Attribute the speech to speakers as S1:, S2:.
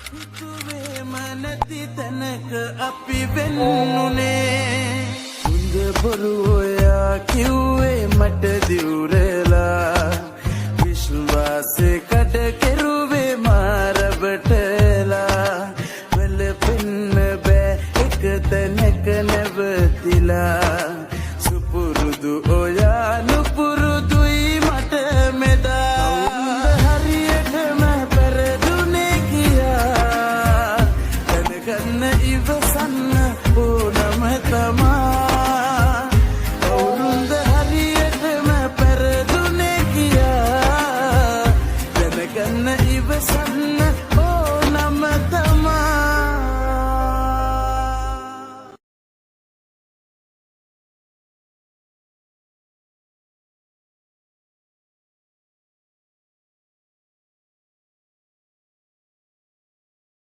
S1: හිතුවේම නැති තැනක අපි වෙන්නුනේ උඳ බොරු ඔයා කිව්වේ මට දිවුරලා විශ්වාසේ කඩ කෙරු